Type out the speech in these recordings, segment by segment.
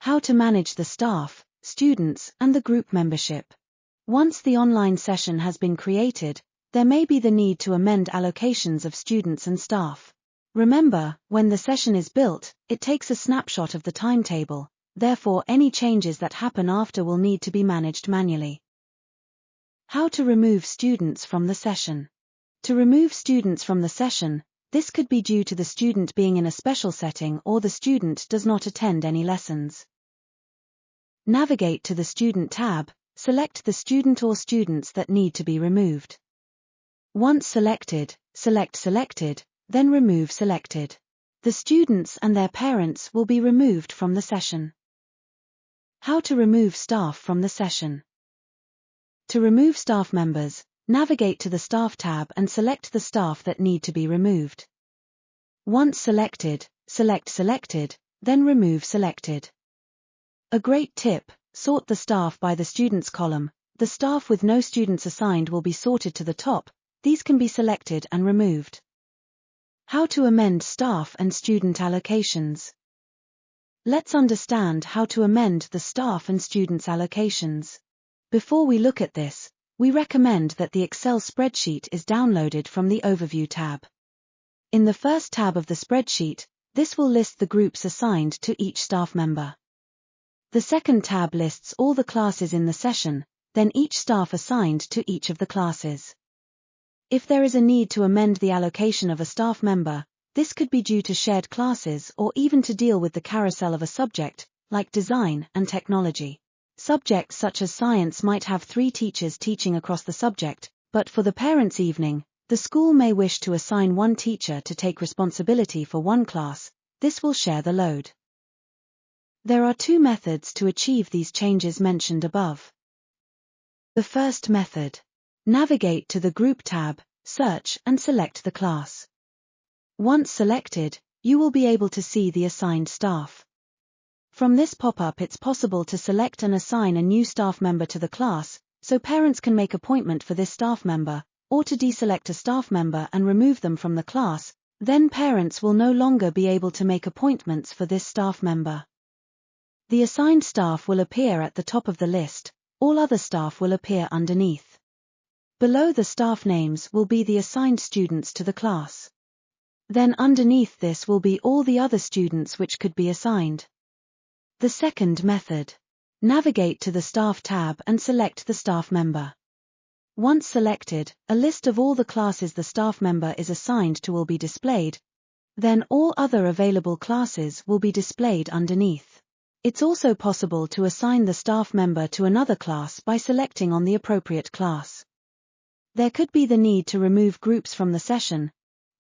How to manage the staff, students, and the group membership. Once the online session has been created, there may be the need to amend allocations of students and staff. Remember, when the session is built, it takes a snapshot of the timetable, therefore any changes that happen after will need to be managed manually. How to remove students from the session. To remove students from the session, this could be due to the student being in a special setting or the student does not attend any lessons. Navigate to the Student tab, select the student or students that need to be removed. Once selected, select Selected, then remove Selected. The students and their parents will be removed from the session. How to remove staff from the session. To remove staff members, navigate to the Staff tab and select the staff that need to be removed. Once selected, select Selected, then remove Selected. A great tip: sort the staff by the students column. The staff with no students assigned will be sorted to the top. These can be selected and removed. How to amend staff and student allocations. Let's understand how to amend the staff and students allocations. Before we look at this, we recommend that the Excel spreadsheet is downloaded from the Overview tab. In the first tab of the spreadsheet, this will list the groups assigned to each staff member. The second tab lists all the classes in the session, then each staff assigned to each of the classes. If there is a need to amend the allocation of a staff member, this could be due to shared classes or even to deal with the carousel of a subject, like design and technology. Subjects such as science might have 3 teachers teaching across the subject, but for the parents' evening, the school may wish to assign 1 teacher to take responsibility for 1 class. This will share the load. There are 2 methods to achieve these changes mentioned above. The first method. Navigate to the Group tab, search and select the class. Once selected, you will be able to see the assigned staff. From this pop-up it's possible to select and assign a new staff member to the class, so parents can make appointment for this staff member, or to deselect a staff member and remove them from the class, then parents will no longer be able to make appointments for this staff member. The assigned staff will appear at the top of the list, all other staff will appear underneath. Below the staff names will be the assigned students to the class. Then underneath this will be all the other students which could be assigned. The second method. Navigate to the Staff tab and select the staff member. Once selected, a list of all the classes the staff member is assigned to will be displayed, then all other available classes will be displayed underneath. It's also possible to assign the staff member to another class by selecting on the appropriate class. There could be the need to remove groups from the session.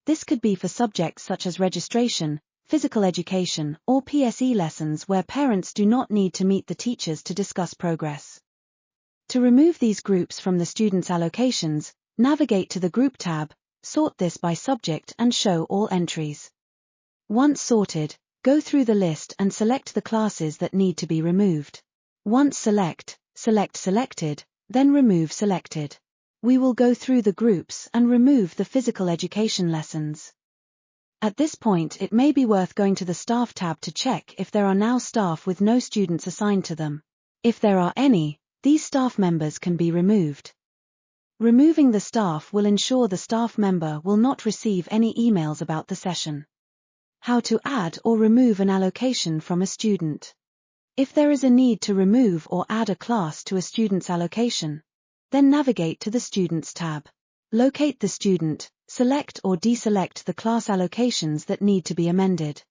This could be for subjects such as registration, physical education, or PSE lessons where parents do not need to meet the teachers to discuss progress. To remove these groups from the students' allocations, navigate to the Group tab, sort this by subject and show all entries. Once sorted, go through the list and select the classes that need to be removed. Once select Selected, then remove Selected. We will go through the groups and remove the physical education lessons. At this point it may be worth going to the Staff tab to check if there are now staff with no students assigned to them. If there are any, these staff members can be removed. Removing the staff will ensure the staff member will not receive any emails about the session. How to add or remove an allocation from a student. If there is a need to remove or add a class to a student's allocation, then navigate to the Students tab. Locate the student, select or deselect the class allocations that need to be amended.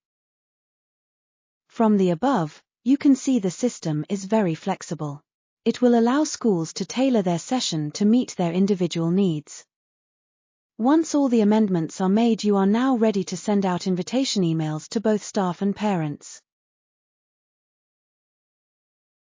From the above, you can see the system is very flexible. It will allow schools to tailor their session to meet their individual needs. Once all the amendments are made, you are now ready to send out invitation emails to both staff and parents.